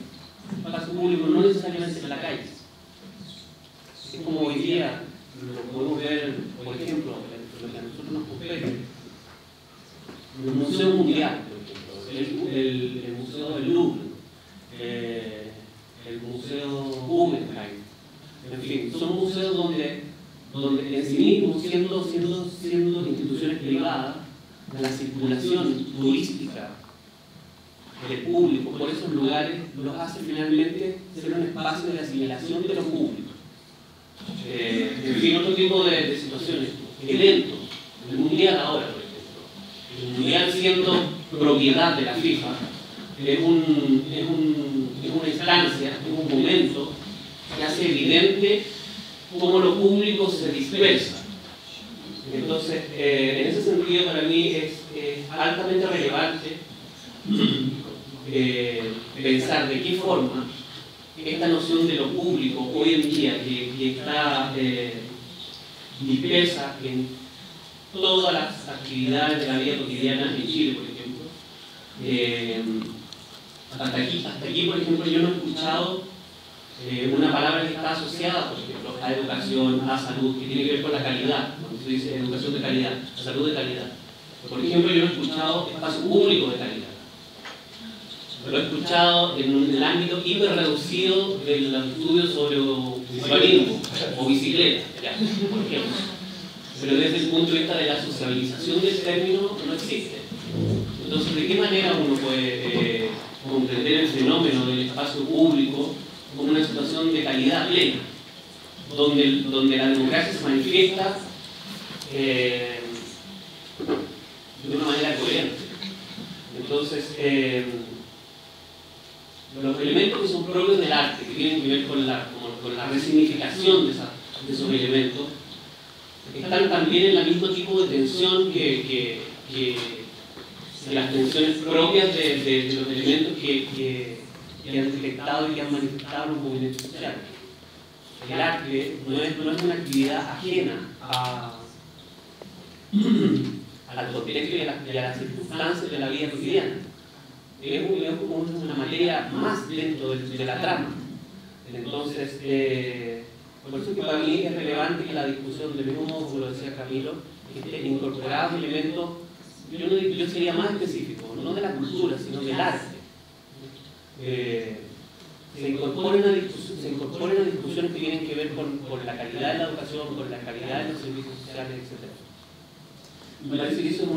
El espacio público no necesariamente en la calle. Es como hoy día lo podemos ver, por ejemplo, lo que a nosotros nos compete. El Museo Mundial, por ejemplo, el Museo del Louvre, el Museo Guggenheim, en fin, son museos donde en sí mismos, siendo instituciones privadas, la circulación turística del público por esos lugares los hace finalmente ser un espacio de asimilación de lo público. En fin, otro tipo de situaciones, eventos, el Mundial ahora, por ejemplo. El Mundial siendo propiedad de la FIFA, es una instancia, es un momento que hace evidente cómo lo público se dispersa. Entonces, en ese sentido, para mí es altamente relevante pensar de qué forma esta noción de lo público hoy en día, que está dispersa en todas las actividades de la vida cotidiana en Chile, por ejemplo. Hasta aquí, por ejemplo, yo no he escuchado una palabra que está asociada, por ejemplo, a educación, a salud, que tiene que ver con la calidad. Cuando se dice educación de calidad, salud de calidad. Por ejemplo, yo no he escuchado espacio público de calidad. Lo he escuchado en el ámbito hiperreducido del estudio sobre urbanismo o bicicleta, por ejemplo. Pero desde el punto de vista de la sociabilización del término no existe. Entonces, ¿de qué manera uno puede comprender el fenómeno del espacio público como una situación de calidad plena, donde la democracia se manifiesta de una manera coherente? Entonces, los elementos que son propios del arte, que tienen que ver con la resignificación de esos elementos, están también en el mismo tipo de tensión que las tensiones propias de los elementos que han detectado y que han manifestado los movimientos sociales. El arte no es una actividad ajena al contexto y a las circunstancias de la vida cotidiana. Es una materia más dentro de la trama. Entonces, por eso que para mí es relevante que la discusión, del mismo modo como lo decía Camilo, esté incorporados elementos, yo sería más específico, no de la cultura, sino del arte. Se incorporen a discusiones que tienen que ver con la calidad de la educación, con la calidad de los servicios sociales, etc. Me parece que eso es un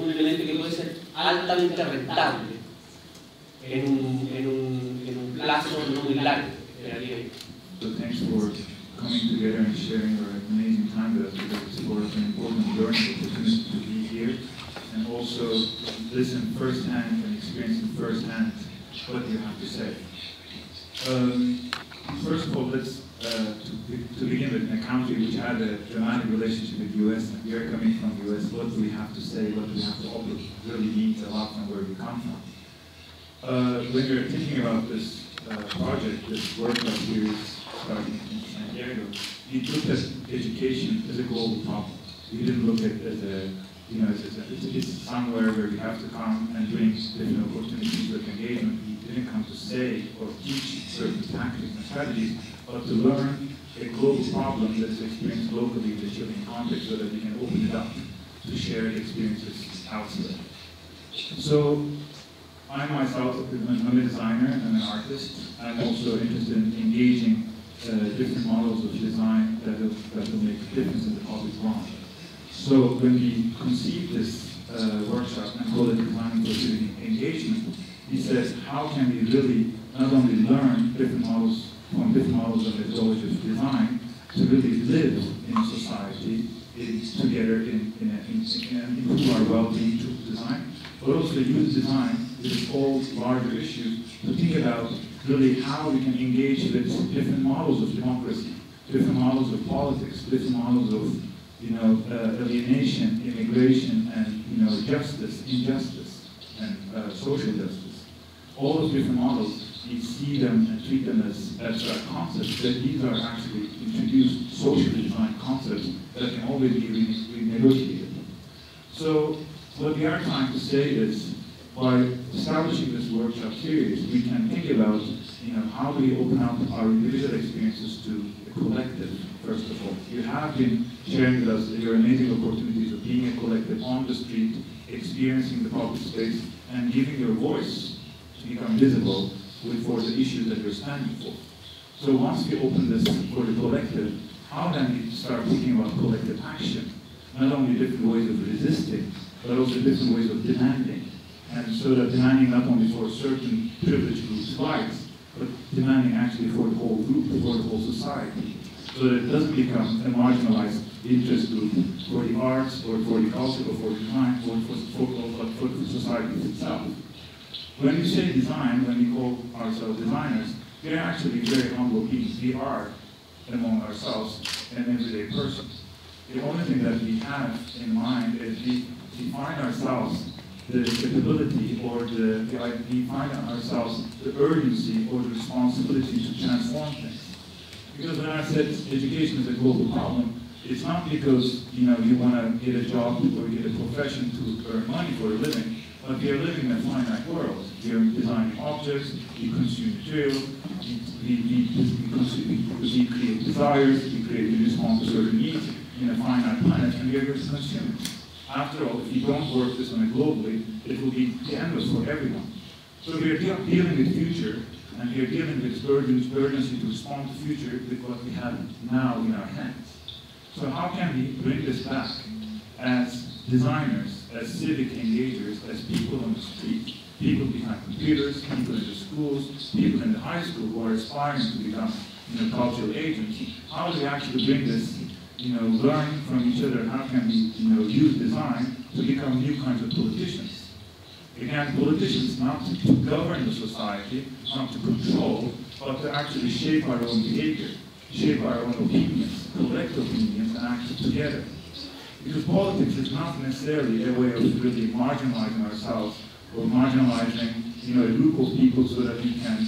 elemento que puede ser altamente rentable en un plazo no muy largo de la vida. So thanks for coming together and sharing your amazing time with us, because it's for an important learning opportunity to be here and also listen firsthand and experience firsthand what you have to say. First of all, let's to begin with, in a country which had a dramatic relationship with the US, and we are coming from the US, what do we have to say, what do we have to offer, really means a lot from where we come from. When you're thinking about this project, this workshop series starting in San Diego, we looked at education as a global problem. We didn't look at it as a, it's somewhere where we have to come and bring different opportunities of engagement. We didn't come to say or teach certain tactics and strategies, but to learn a global problem that's experienced locally in the Chilean context so that we can open it up to share the experiences outside. So I myself am a designer and an artist. I'm also interested in engaging different models of design that will make a difference in the public realm. So when we conceived this workshop and called it Designing for Civic Engagement, we said, how can we really not only learn different models from different models of methodology of design to really live in society together and improve our well-being through design, but also use design with this whole larger issue to think about really how we can engage with different models of democracy, different models of politics, different models of alienation, immigration, and justice, injustice, and social justice. All those different models, we see them and treat them as abstract concepts, that these are actually introduced socially designed concepts that can always be renegotiated. So what we are trying to say is, by establishing this workshop series, we can think about how do we open up our individual experiences to the collective, first of all. You have been sharing with us your amazing opportunities of being a collective on the street, experiencing the public space, and giving your voice to become visible for the issues that you're standing for. So once we open this for the collective, how then we start thinking about collective action? Not only different ways of resisting, but also different ways of demanding. And so that demanding not only for certain privileged groups' rights, but demanding actually for the whole group, for the whole society. So that it doesn't become a marginalized interest group for the arts, or for the culture, or for design, or for the society itself. When we say design, when we call ourselves designers, we are actually very humble beings. We are, among ourselves, an everyday person. The only thing that we have in mind is we find ourselves the capability, or we find ourselves the urgency or the responsibility to transform things. Because when I said education is a global problem, it's not because you want to get a job or get a profession to earn money for a living, but we are living in a finite world. We are designing objects, we consume material, we create desires, we create in response to certain needs in a finite planet, and we are going to consume it. After all, if we don't work this on it globally, it will be endless for everyone. So we are dealing with future, and we are dealing with urgency to respond to future with what we have now in our hands. So how can we bring this back as designers, as civic engagers, as people on the street, people behind computers, people in the schools, people in the high school who are aspiring to become cultural agents? How do we actually bring this, learn from each other? How can we use design to become new kinds of politicians? Again, politicians not to govern the society, not to control, but to actually shape our own behavior, shape our own opinions, collect opinions, and act together. Because politics is not necessarily a way of really marginalizing ourselves or marginalizing a group of people so that we can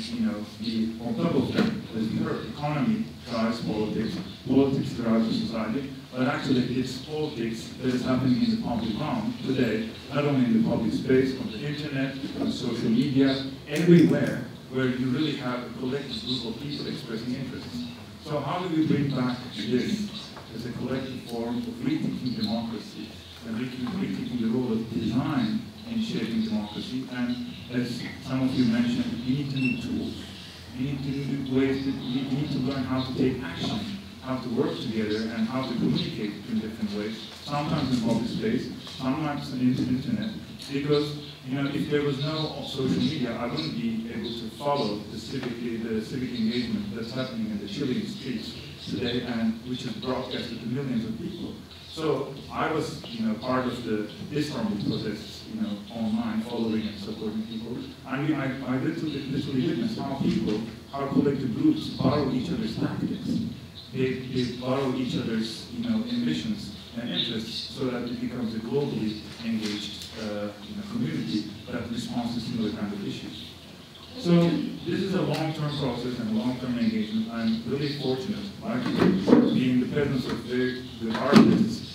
be on top of them. As we heard, economy drives politics, politics drives the society, but actually it's politics that is happening in the public realm today, not only in the public space, on the internet, on social media, everywhere where you really have a collective group of people expressing interests. So how do we bring back this as a collective form of rethinking democracy and rethinking the role of design in shaping democracy? And as some of you mentioned, we need to need tools. We need to need ways we need to learn how to take action, how to work together, and how to communicate in different ways. Sometimes in public space, sometimes in the internet. Because if there was no social media, I wouldn't be able to follow the civic engagement that's happening in the Chilean streets today, and which is broadcasted to millions of people. So I was, part of the Istanbul protests, online, following and supporting people. I mean, I literally witnessed how collective groups borrow each other's tactics. They borrow each other's, ambitions and interests, so that it becomes a globally engaged community that responds to similar kind of issues. So this is a long-term process and long-term engagement. I'm really fortunate, to be in the presence of very good artists,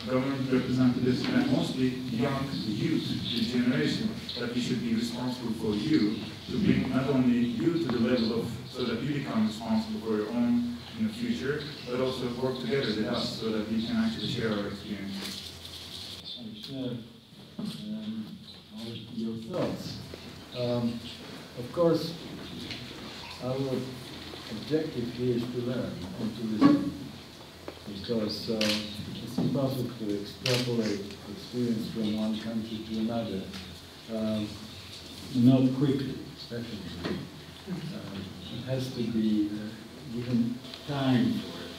government representatives, and mostly young youth, the generation, that we should be responsible for you, to bring not only you to the level of, so that you become responsible for your own future, but also work together with us so that we can actually share our experiences. And share your thoughts. Of course, our objective here is to learn and to listen, because it's impossible to extrapolate experience from one country to another, not quickly, definitely. It has to be given time for it.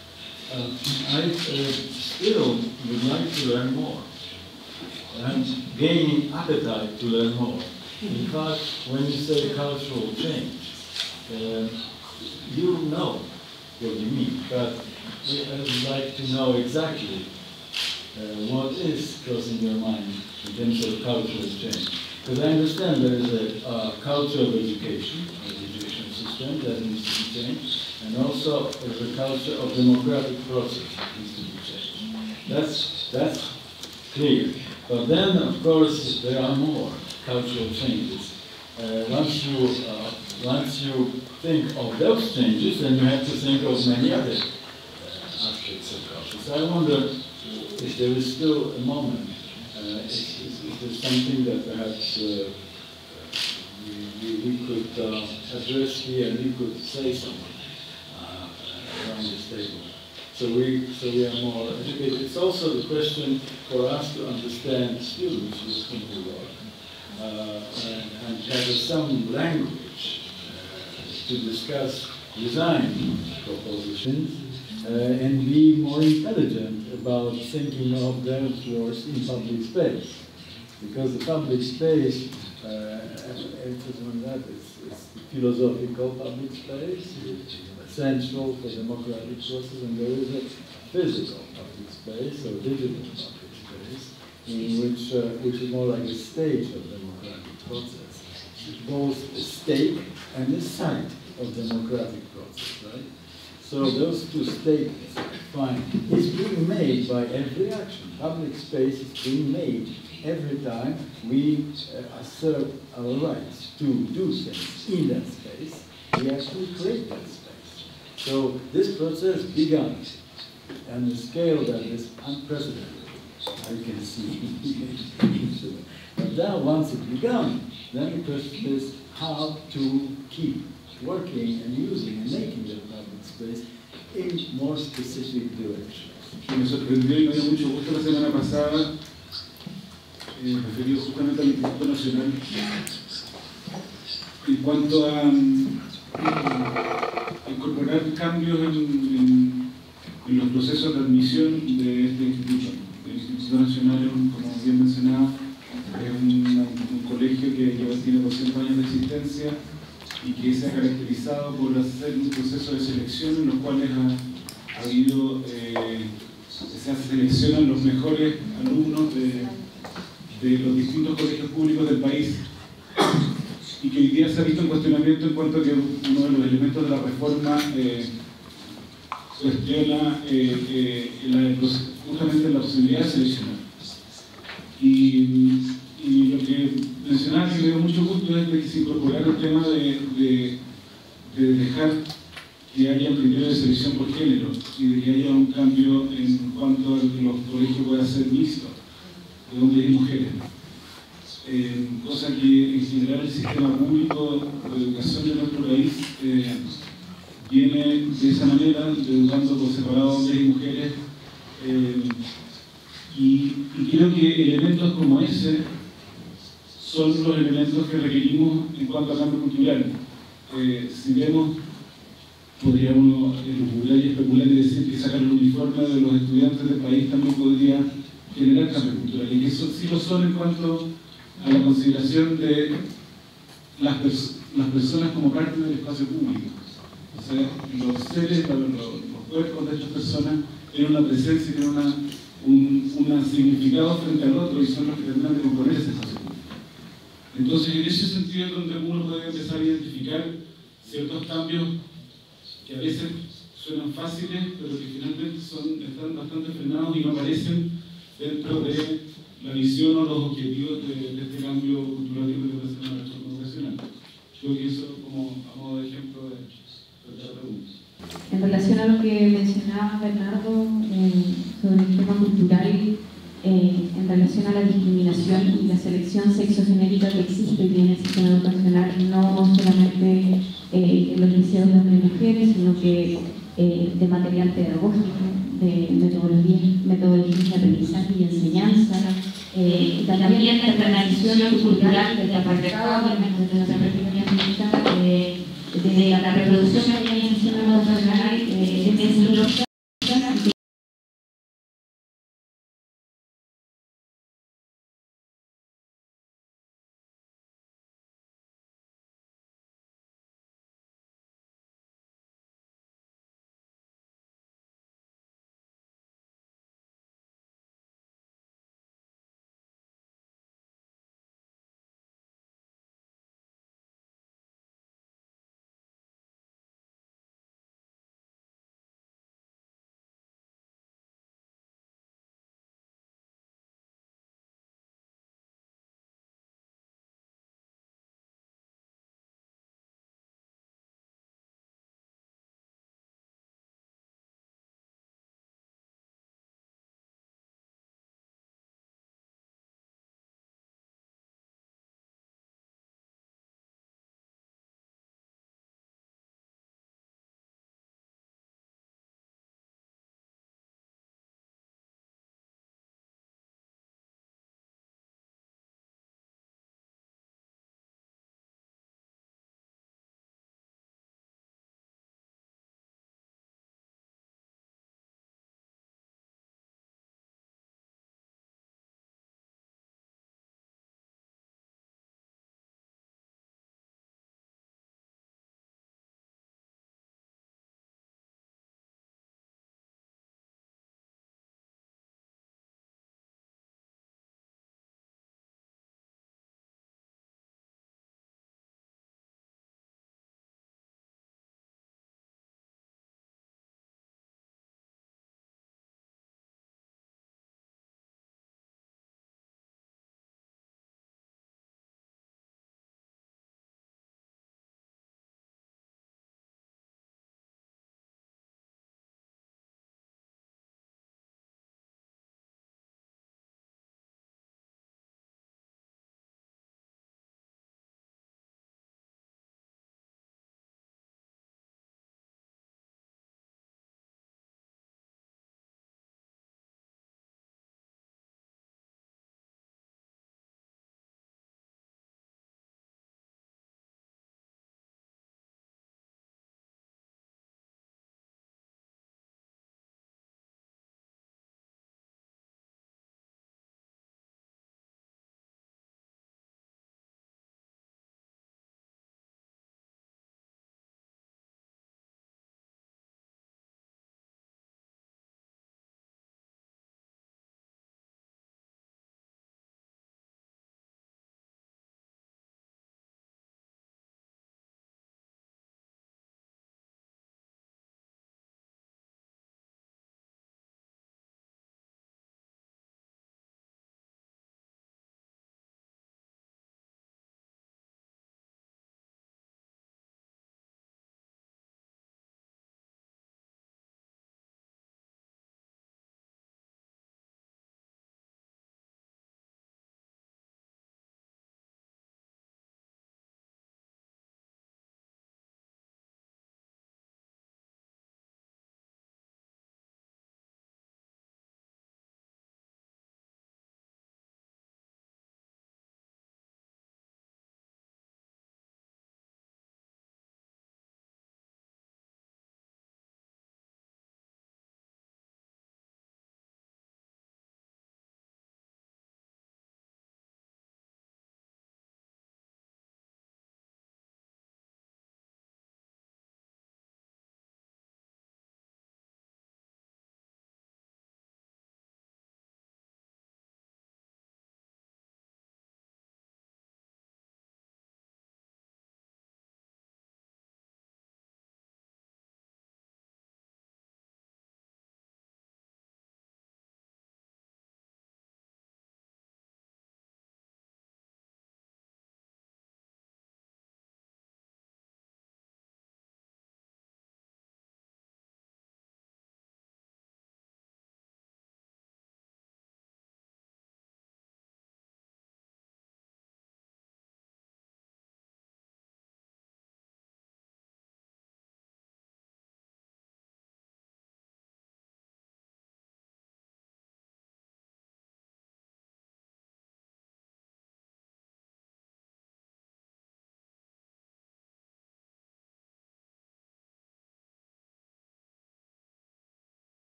I still would like to learn more. I'm gaining appetite to learn more. In fact, when you say cultural change, you know what you mean, but I would like to know exactly what is crossing your mind in terms of cultural change. Because I understand there is a culture of education system that needs to be changed, and also there's a culture of democratic process that needs to be changed. That's clear. But then, of course, there are more cultural changes. Once you think of those changes, then you have to think of many other aspects of culture. So I wonder if there is still a moment, if there's something that perhaps we could address here and we could say something around this table. So we are more educated. It's also the question for us to understand students with whom we work and have some language to discuss design propositions and be more intelligent about thinking of those words in public space. Because the public space, emphasis on that, is philosophical public space, it's essential for democratic process, and there is a physical public space or digital public space, which is more like a stage of democratic process. Both a stake and a site of democratic process, right? So those two statements, fine, is being made by every action. Public space is being made every time we assert our rights to do things in that space. We actually create that space. So this process began, and the scale that is unprecedented, I can see. But now, once it began, then the question is how to keep working and using and making the public space in more specific directions. Me sorprendió y me dio mucho gusto la semana pasada, referido justamente al Instituto Nacional, en cuanto a incorporar cambios en los procesos de admisión de este instituto. El Instituto Nacional, como bien mencionaba, es un colegio que tiene 200 años de existencia y que se ha caracterizado por hacer un proceso de selección en los cuales se seleccionan los mejores alumnos de los distintos colegios públicos del país, y que hoy día se ha visto en cuestionamiento en cuanto a que uno de los elementos de la reforma cuestiona justamente la posibilidad de seleccionar. Y lo que mencionaba, que me dio mucho gusto, es de que se incorporara el tema de dejar que haya un criterio de selección por género y de que haya un cambio en cuanto a que los colegios puedan ser mixtos, de hombres y mujeres. Cosa que en general el sistema público de educación de nuestro país viene de esa manera, educando por separado hombres y mujeres. Y creo que elementos como ese son los elementos que requerimos en cuanto a cambio cultural. Si vemos, podría uno lucurar y especular y decir que sacar el uniforme de los estudiantes del país también podría generar cambios culturales, y que eso sí lo son en cuanto a la consideración de las personas como parte del espacio público. O sea, los seres, los cuerpos de estas personas tienen una presencia y tienen un significado frente al otro, y son los que tendrán que componer ese espacio público. Entonces, en ese sentido es donde uno puede empezar a identificar ciertos cambios que a veces suenan fáciles, pero que finalmente están bastante frenados y no aparecen dentro de la visión o los objetivos de este cambio cultural que representa la reforma educacional. Creo que eso como a modo de ejemplo de la pregunta. En relación a lo que mencionaba Bernardo sobre el tema cultural, en relación a la discriminación y la selección sexogenérica que existe en el sistema educacional integrar no solamente los liceos de hombres y mujeres, sino que de material pedagógico, de metodologías de aprendizaje y enseñanza, también la internalización cultural del patriarcado, desde nuestra perspectiva feminista, de la reproducción de la organización nacional,